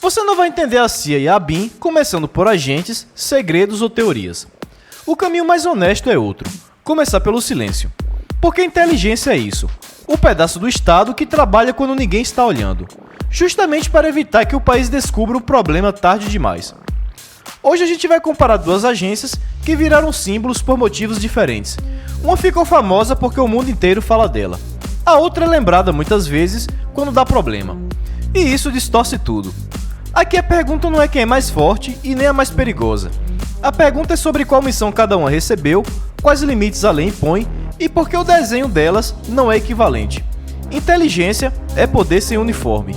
Você não vai entender a CIA e a BIM começando por agentes, segredos ou teorias. O caminho mais honesto é outro, começar pelo silêncio. Porque inteligência é isso, o pedaço do Estado que trabalha quando ninguém está olhando, justamente para evitar que o país descubra o problema tarde demais. Hoje a gente vai comparar duas agências que viraram símbolos por motivos diferentes. Uma ficou famosa porque o mundo inteiro fala dela. A outra é lembrada muitas vezes quando dá problema. E isso distorce tudo. Aqui a pergunta não é quem é mais forte e nem a mais perigosa. A pergunta é sobre qual missão cada uma recebeu, quais limites a lei impõe e por que o desenho delas não é equivalente. Inteligência é poder sem uniforme.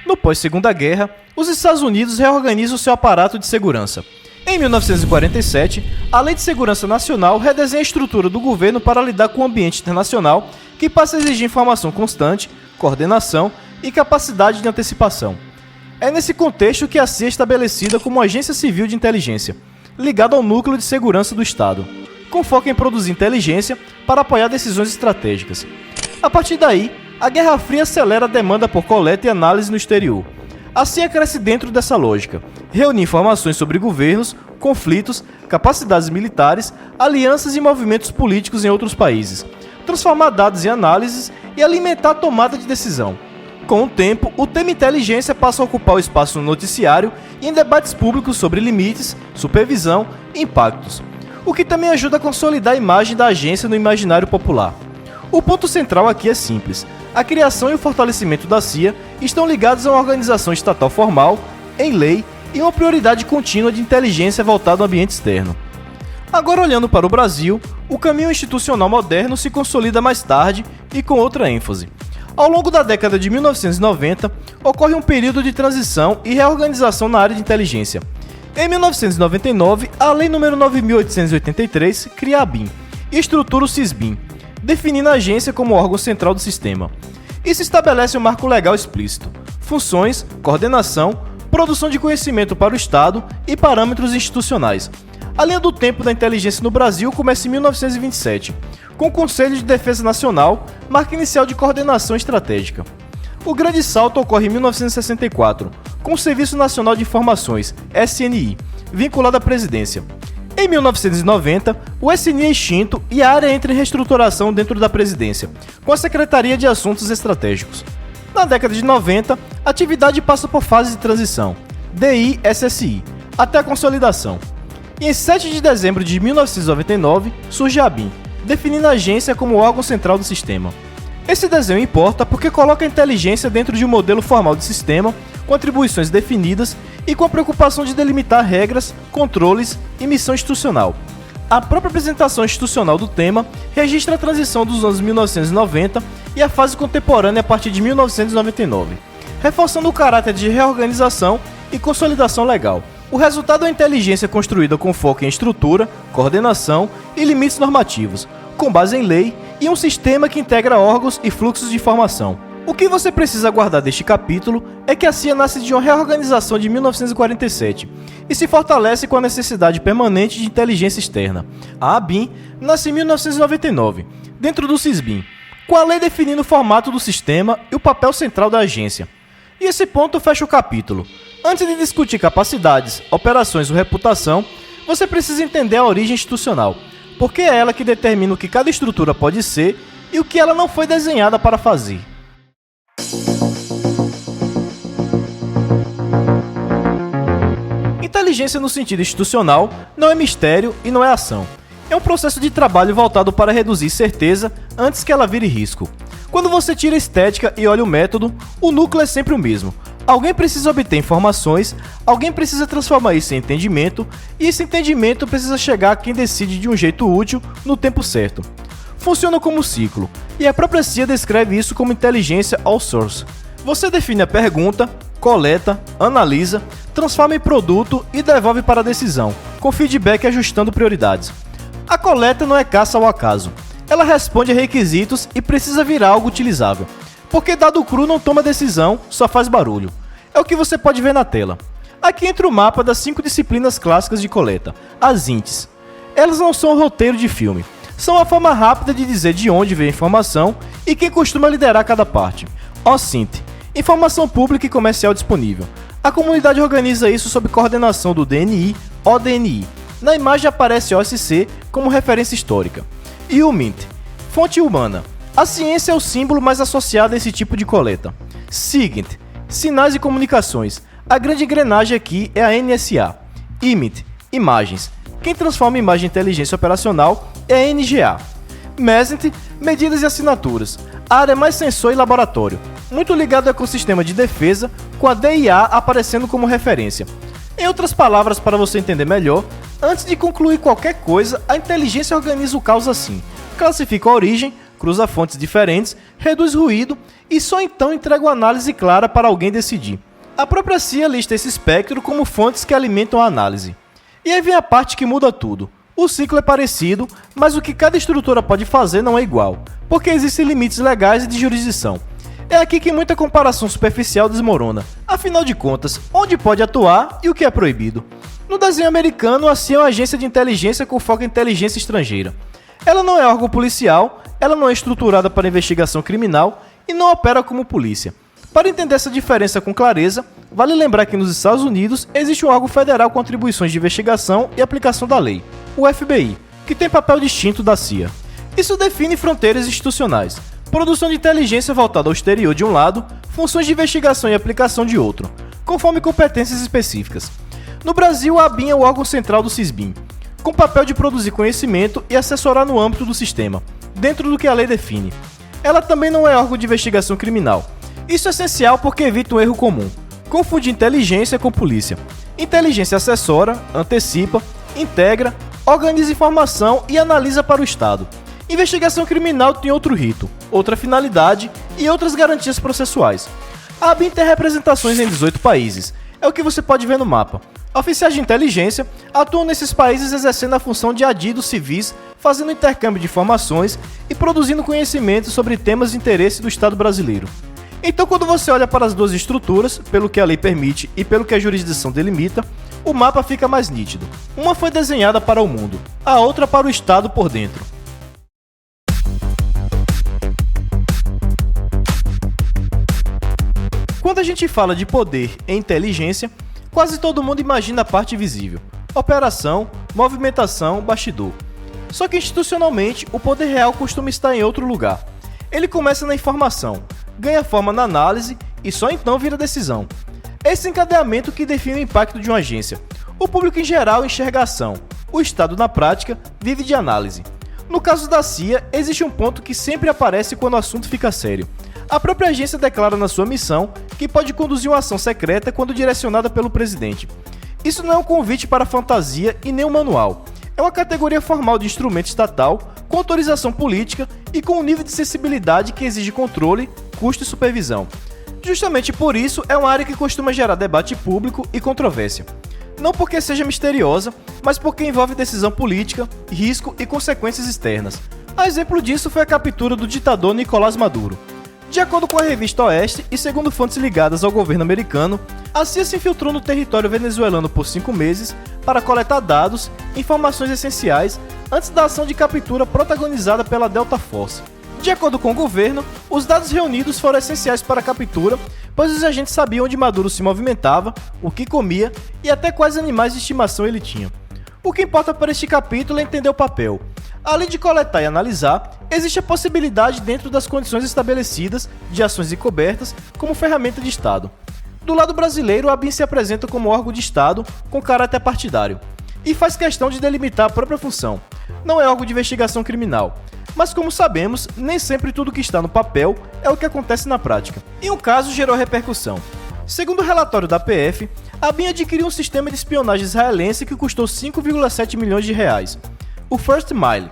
No pós-Segunda Guerra, os Estados Unidos reorganizam seu aparato de segurança. Em 1947, a Lei de Segurança Nacional redesenha a estrutura do governo para lidar com o ambiente internacional que passa a exigir informação constante, coordenação e capacidade de antecipação. É nesse contexto que a CIA é estabelecida como Agência Civil de Inteligência, ligada ao Núcleo de Segurança do Estado, com foco em produzir inteligência para apoiar decisões estratégicas. A partir daí, a Guerra Fria acelera a demanda por coleta e análise no exterior. A CIA cresce dentro dessa lógica, reunir informações sobre governos, conflitos, capacidades militares, alianças e movimentos políticos em outros países, transformar dados em análises e alimentar a tomada de decisão. Com o tempo, o tema inteligência passa a ocupar o espaço no noticiário e em debates públicos sobre limites, supervisão e impactos, o que também ajuda a consolidar a imagem da agência no imaginário popular. O ponto central aqui é simples. A criação e o fortalecimento da CIA estão ligados a uma organização estatal formal, em lei e uma prioridade contínua de inteligência voltada ao ambiente externo. Agora, olhando para o Brasil, o caminho institucional moderno se consolida mais tarde e com outra ênfase. Ao longo da década de 1990, ocorre um período de transição e reorganização na área de inteligência. Em 1999, a Lei nº 9.883 cria a BIM e estrutura o CISBIM, definindo a agência como órgão central do sistema. Isso estabelece um marco legal explícito, funções, coordenação, produção de conhecimento para o Estado e parâmetros institucionais. A linha do tempo da inteligência no Brasil começa em 1927, com o Conselho de Defesa Nacional, marca inicial de coordenação estratégica. O grande salto ocorre em 1964, com o Serviço Nacional de Informações, SNI, vinculado à presidência. Em 1990, o SNI é extinto e a área entra em reestruturação dentro da presidência, com a Secretaria de Assuntos Estratégicos. Na década de 90, a atividade passa por fase de transição, DI-SSI, até a consolidação. E em 7 de dezembro de 1999, surge a BIM, definindo a agência como órgão central do sistema. Esse desenho importa porque coloca a inteligência dentro de um modelo formal de sistema, com atribuições definidas e com a preocupação de delimitar regras, controles e missão institucional. A própria apresentação institucional do tema registra a transição dos anos 1990 e a fase contemporânea a partir de 1999, reforçando o caráter de reorganização e consolidação legal. O resultado é a inteligência construída com foco em estrutura, coordenação e limites normativos, com base em lei e um sistema que integra órgãos e fluxos de informação. O que você precisa guardar deste capítulo é que a CIA nasce de uma reorganização de 1947 e se fortalece com a necessidade permanente de inteligência externa. A ABIN nasce em 1999, dentro do CISBIM, com a lei definindo o formato do sistema e o papel central da agência. E esse ponto fecha o capítulo. Antes de discutir capacidades, operações ou reputação, você precisa entender a origem institucional, porque é ela que determina o que cada estrutura pode ser e o que ela não foi desenhada para fazer. Inteligência no sentido institucional não é mistério e não é ação. É um processo de trabalho voltado para reduzir certeza antes que ela vire risco. Quando você tira a estética e olha o método, o núcleo é sempre o mesmo. Alguém precisa obter informações, alguém precisa transformar isso em entendimento, e esse entendimento precisa chegar a quem decide de um jeito útil, no tempo certo. Funciona como ciclo, e a própria CIA descreve isso como inteligência outsource. Você define a pergunta, coleta, analisa, transforma em produto e devolve para a decisão, com feedback ajustando prioridades. A coleta não é caça ao acaso. Ela responde a requisitos e precisa virar algo utilizável, porque dado cru não toma decisão, só faz barulho. É o que você pode ver na tela. Aqui entra o mapa das 5 disciplinas clássicas de coleta, as INTs. Elas não são roteiro de filme, são a forma rápida de dizer de onde vem a informação e quem costuma liderar cada parte. OSINT, informação pública e comercial disponível. A comunidade organiza isso sob coordenação do DNI, ODNI. Na imagem aparece OSC como referência histórica. E o MINT, fonte humana. A ciência é o símbolo mais associado a esse tipo de coleta. SIGINT, sinais e comunicações. A grande engrenagem aqui é a NSA. IMIT, imagens. Quem transforma imagem em inteligência operacional é a NGA. MESINT, medidas e assinaturas. A área mais sensor e laboratório. Muito ligado ao ecossistema de defesa, com a DIA aparecendo como referência. Em outras palavras, para você entender melhor, antes de concluir qualquer coisa, a inteligência organiza o caos assim. Classifica a origem, cruza fontes diferentes, reduz ruído e só então entrega uma análise clara para alguém decidir. A própria CIA lista esse espectro como fontes que alimentam a análise. E aí vem a parte que muda tudo. O ciclo é parecido, mas o que cada estrutura pode fazer não é igual, porque existem limites legais e de jurisdição. É aqui que muita comparação superficial desmorona. Afinal de contas, onde pode atuar e o que é proibido? No desenho americano, a CIA é uma agência de inteligência com foco em inteligência estrangeira. Ela não é órgão policial, ela não é estruturada para investigação criminal e não opera como polícia. Para entender essa diferença com clareza, vale lembrar que nos Estados Unidos existe um órgão federal com atribuições de investigação e aplicação da lei, o FBI, que tem papel distinto da CIA. Isso define fronteiras institucionais, produção de inteligência voltada ao exterior de um lado, funções de investigação e aplicação de outro, conforme competências específicas. No Brasil, a ABIN é o órgão central do CISBIN, com papel de produzir conhecimento e assessorar no âmbito do sistema, dentro do que a lei define. Ela também não é órgão de investigação criminal. Isso é essencial porque evita um erro comum: confundir inteligência com polícia. Inteligência assessora, antecipa, integra, organiza informação e analisa para o Estado. Investigação criminal tem outro rito, outra finalidade e outras garantias processuais. A ABIN tem representações em 18 países, é o que você pode ver no mapa. Oficiais de inteligência atuam nesses países exercendo a função de adidos civis, fazendo intercâmbio de informações e produzindo conhecimento sobre temas de interesse do Estado brasileiro. Então, quando você olha para as duas estruturas, pelo que a lei permite e pelo que a jurisdição delimita, o mapa fica mais nítido. Uma foi desenhada para o mundo, a outra para o Estado por dentro. Quando a gente fala de poder e inteligência, quase todo mundo imagina a parte visível: operação, movimentação, bastidor. Só que institucionalmente, o poder real costuma estar em outro lugar. Ele começa na informação, ganha forma na análise e só então vira decisão. Esse encadeamento que define o impacto de uma agência. O público em geral enxerga a ação, o Estado na prática vive de análise. No caso da CIA, existe um ponto que sempre aparece quando o assunto fica sério. A própria agência declara na sua missão que pode conduzir uma ação secreta quando direcionada pelo presidente. Isso não é um convite para fantasia e nem um manual. É uma categoria formal de instrumento estatal, com autorização política e com um nível de sensibilidade que exige controle, custo e supervisão. Justamente por isso, é uma área que costuma gerar debate público e controvérsia. Não porque seja misteriosa, mas porque envolve decisão política, risco e consequências externas. A exemplo disso foi a captura do ditador Nicolás Maduro. De acordo com a revista Oeste e segundo fontes ligadas ao governo americano, a CIA se infiltrou no território venezuelano por 5 meses para coletar dados e informações essenciais antes da ação de captura protagonizada pela Delta Force. De acordo com o governo, os dados reunidos foram essenciais para a captura, pois os agentes sabiam onde Maduro se movimentava, o que comia e até quais animais de estimação ele tinha. O que importa para este capítulo é entender o papel. Além de coletar e analisar, existe a possibilidade, dentro das condições estabelecidas, de ações encobertas como ferramenta de Estado. Do lado brasileiro, a ABIN se apresenta como órgão de Estado com caráter partidário e faz questão de delimitar a própria função. Não é órgão de investigação criminal, mas como sabemos, nem sempre tudo que está no papel é o que acontece na prática. E um caso gerou repercussão. Segundo o relatório da PF, a ABIN adquiriu um sistema de espionagem israelense que custou 5,7 milhões de reais, o First Mile.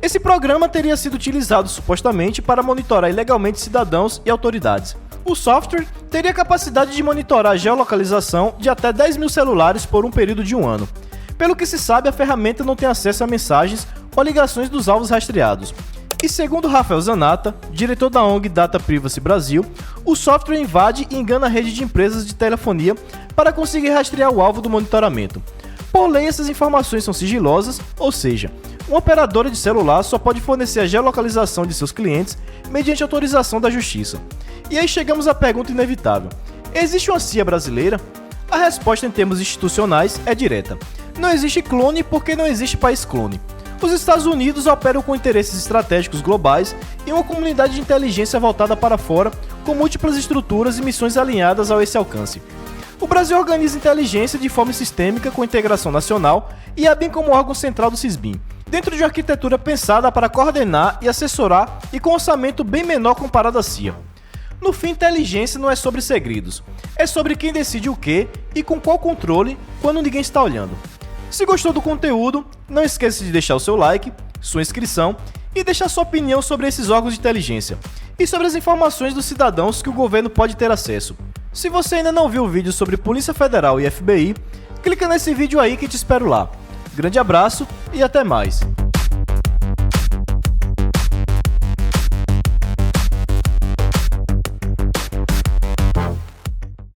Esse programa teria sido utilizado supostamente para monitorar ilegalmente cidadãos e autoridades. O software teria capacidade de monitorar a geolocalização de até 10 mil celulares por um período de 1 ano. Pelo que se sabe, a ferramenta não tem acesso a mensagens ou ligações dos alvos rastreados. E segundo Rafael Zanata, diretor da ONG Data Privacy Brasil, o software invade e engana a rede de empresas de telefonia para conseguir rastrear o alvo do monitoramento. Por lei, essas informações são sigilosas, ou seja, uma operadora de celular só pode fornecer a geolocalização de seus clientes mediante autorização da Justiça. E aí chegamos à pergunta inevitável: existe uma CIA brasileira? A resposta em termos institucionais é direta. Não existe clone porque não existe país clone. Os Estados Unidos operam com interesses estratégicos globais e uma comunidade de inteligência voltada para fora, com múltiplas estruturas e missões alinhadas a esse alcance. O Brasil organiza inteligência de forma sistêmica com integração nacional e é bem como órgão central do CISBIM, dentro de uma arquitetura pensada para coordenar e assessorar e com orçamento bem menor comparado à CIA. No fim, inteligência não é sobre segredos, é sobre quem decide o que e com qual controle quando ninguém está olhando. Se gostou do conteúdo, não esqueça de deixar o seu like, sua inscrição e deixar sua opinião sobre esses órgãos de inteligência e sobre as informações dos cidadãos que o governo pode ter acesso. Se você ainda não viu o vídeo sobre Polícia Federal e FBI, clica nesse vídeo aí que te espero lá. Grande abraço e até mais!